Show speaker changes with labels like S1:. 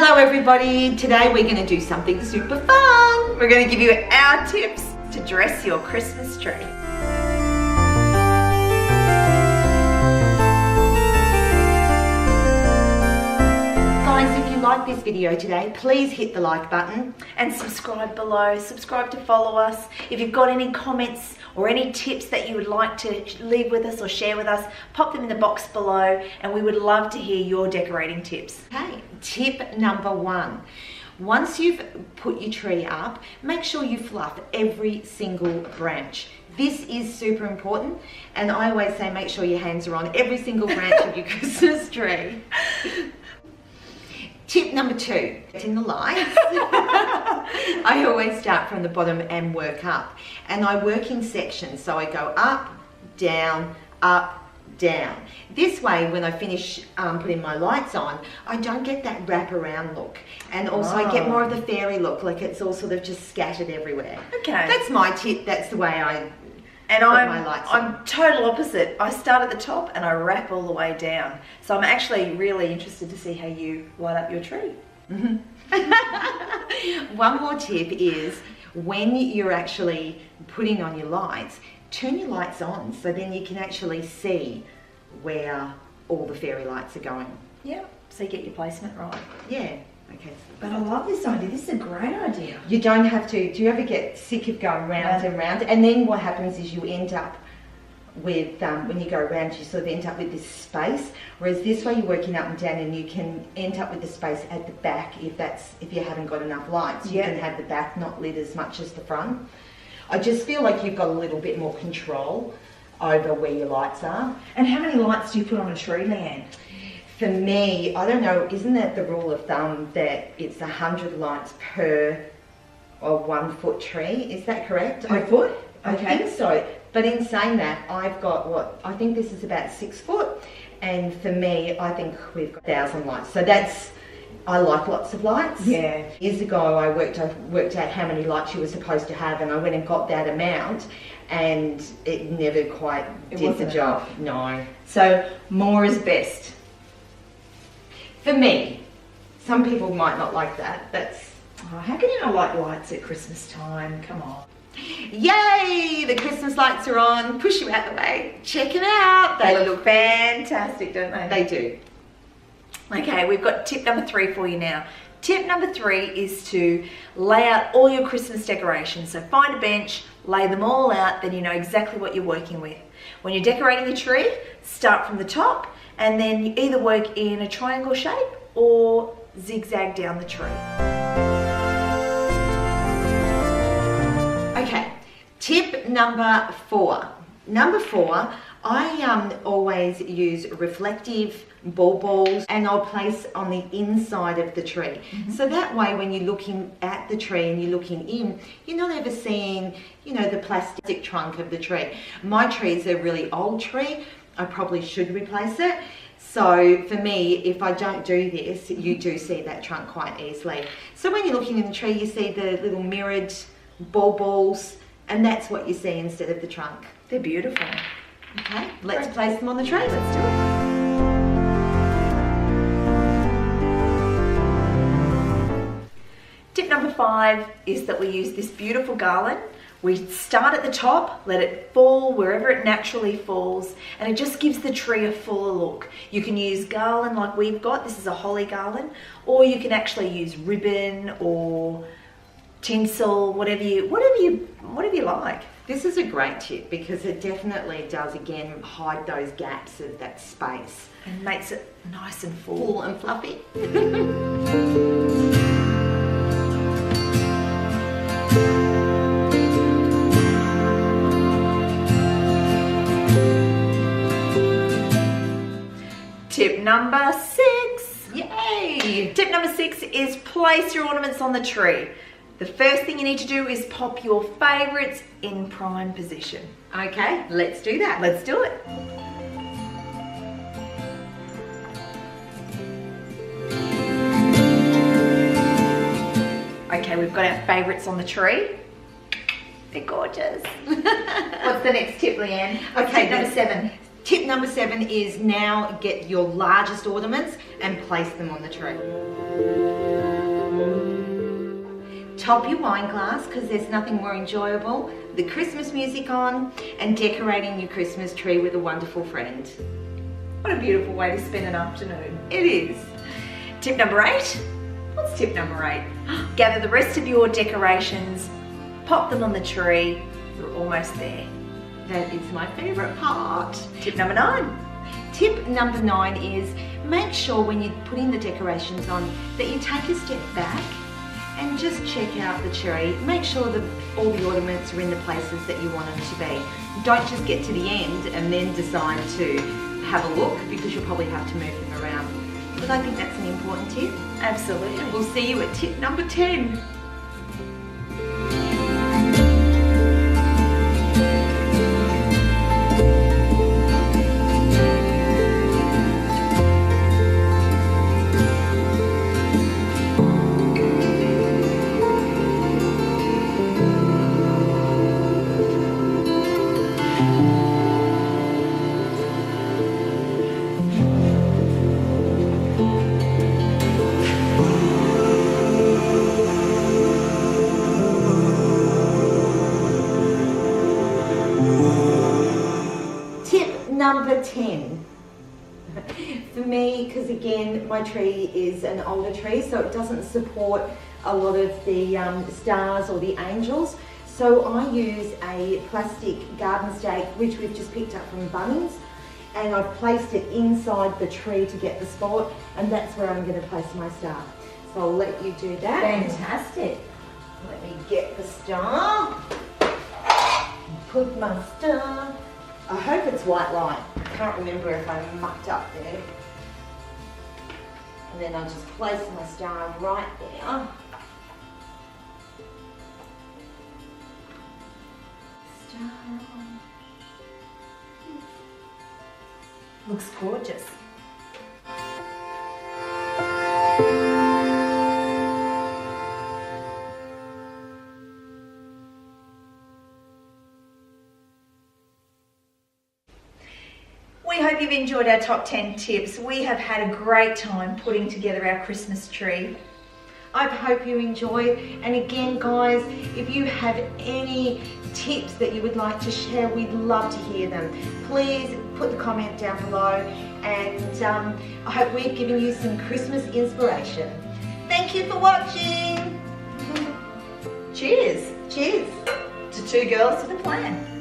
S1: Hello everybody, today we're going to do something super fun.
S2: We're going to give you our tips to dress your Christmas tree.
S1: Guys, if you like this video today, please hit the like button.
S2: And subscribe below, subscribe to follow us. If you've got any comments or any tips that you would like to leave with us or share with us, pop them in the box below and we would love to hear your decorating tips.
S1: Okay, tip number 1. Once you've put your tree up, make sure you fluff every single branch. This is super important, and I always say make sure your hands are on every single branch of your Christmas tree. Tip number 2, in the lights. I always start from the bottom and work up. And I work in sections, so I go up, down, down. This way, when I finish putting my lights on, I don't get that wrap-around look. And also I get more of the fairy look, like it's all sort of just scattered everywhere.
S2: Okay.
S1: That's my tip, that's the way I
S2: And
S1: put my lights on.
S2: I'm total opposite. I start at the top and I wrap all the way down. So I'm actually really interested to see how you light up your tree.
S1: One more tip is when you're actually putting on your lights, turn your lights on so then you can actually see where all the fairy lights are going.
S2: Yeah, so you get your placement right.
S1: Yeah. Okay.
S2: But I love this idea. This is a great idea.
S1: You don't have to. Do you ever get sick of going round and round? And then what happens is you end up with, when you go around, you sort of end up with this space. Whereas this way you're working up and down and you can end up with the space at the back if you haven't got enough lights. You can have the back not lit as much as the front. I just feel like you've got a little bit more control over where your lights are.
S2: And how many lights do you put on a tree, Leanne?
S1: For me, I don't know, isn't that the rule of thumb that it's 100 lights per 1 foot tree? Is that correct?
S2: Per foot?
S1: I think so. But in saying that, I've got I think this is about 6 foot. And for me, I think we've got 1,000 lights. So I like lots of lights.
S2: Yeah.
S1: Years ago, I worked out how many lights you were supposed to have, and I went and got that amount, and it never quite did the job. No.
S2: So more is best.
S1: For me. Some people might not like that.
S2: How can you not like lights at Christmas time? Come on.
S1: Yay! The Christmas lights are on. Push you out the way. Check them out.
S2: They look fantastic, don't they?
S1: They do.
S2: Okay, we've got tip number 3 for you now. Tip number 3 is to lay out all your Christmas decorations. So find a bench, lay them all out, then you know exactly what you're working with. When you're decorating the tree, start from the top, and then you either work in a triangle shape or zigzag down the tree.
S1: Okay, tip number 4. Number 4, I always use reflective balls and I'll place on the inside of the tree. So that way when you're looking at the tree and you're looking in, you're not ever seeing, the plastic trunk of the tree. My tree is a really old tree. I probably should replace it. So for me, if I don't do this, you do see that trunk quite easily. So when you're looking in the tree, you see the little mirrored balls, and that's what you see instead of the trunk.
S2: They're beautiful.
S1: Okay, let's place them on the tree. Let's do it.
S2: Tip number 5 is that we use this beautiful garland. We start at the top, let it fall wherever it naturally falls, and it just gives the tree a fuller look. You can use garland like we've got. This is a holly garland, or you can actually use ribbon or tinsel, whatever you like.
S1: This is a great tip because it definitely does, again, hide those gaps of that space.
S2: And makes it nice and
S1: Full and fluffy.
S2: Tip number 6.
S1: Yay!
S2: Tip number 6 is place your ornaments on the tree. The first thing you need to do is pop your favourites in prime position.
S1: Okay, let's do that.
S2: Let's do it. Okay, we've got our favourites on the tree. They're gorgeous. What's the next tip, Leanne?
S1: Okay,
S2: tip number 7.
S1: Tip number 7 is now get your largest ornaments and place them on the tree. Top your wine glass, because there's nothing more enjoyable, the Christmas music on and decorating your Christmas tree with a wonderful friend.
S2: What a beautiful way to spend an afternoon.
S1: It is.
S2: Tip number 8. What's tip number 8? Gather the rest of your decorations, pop them on the tree. You're almost there.
S1: That is my favourite part.
S2: Tip number 9.
S1: Tip number 9 is make sure when you're putting the decorations on that you take a step back and just check out the tree. Make sure that all the ornaments are in the places that you want them to be. Don't just get to the end and then decide to have a look, because you'll probably have to move them around. But I think that's an important tip.
S2: Absolutely.
S1: We'll see you at tip number 10. Number 10. For me, because again, my tree is an older tree, so it doesn't support a lot of the stars or the angels. So I use a plastic garden stake, which we've just picked up from Bunnings, and I've placed it inside the tree to get the spot, and that's where I'm going to place my star. So I'll let you do that.
S2: Fantastic.
S1: Let me get the star. Put my star. I hope it's white light. I can't remember if I mucked up there. And then I'll just place my star right there. Star.
S2: Looks gorgeous. We hope you've enjoyed our top 10 tips. We have had a great time putting together our Christmas tree.
S1: I hope you enjoy. And again, guys, if you have any tips that you would like to share, we'd love to hear them. Please put the comment down below, and I hope we've given you some Christmas inspiration. Thank you for watching.
S2: Cheers.
S1: Cheers.
S2: To 2 girls with a plan.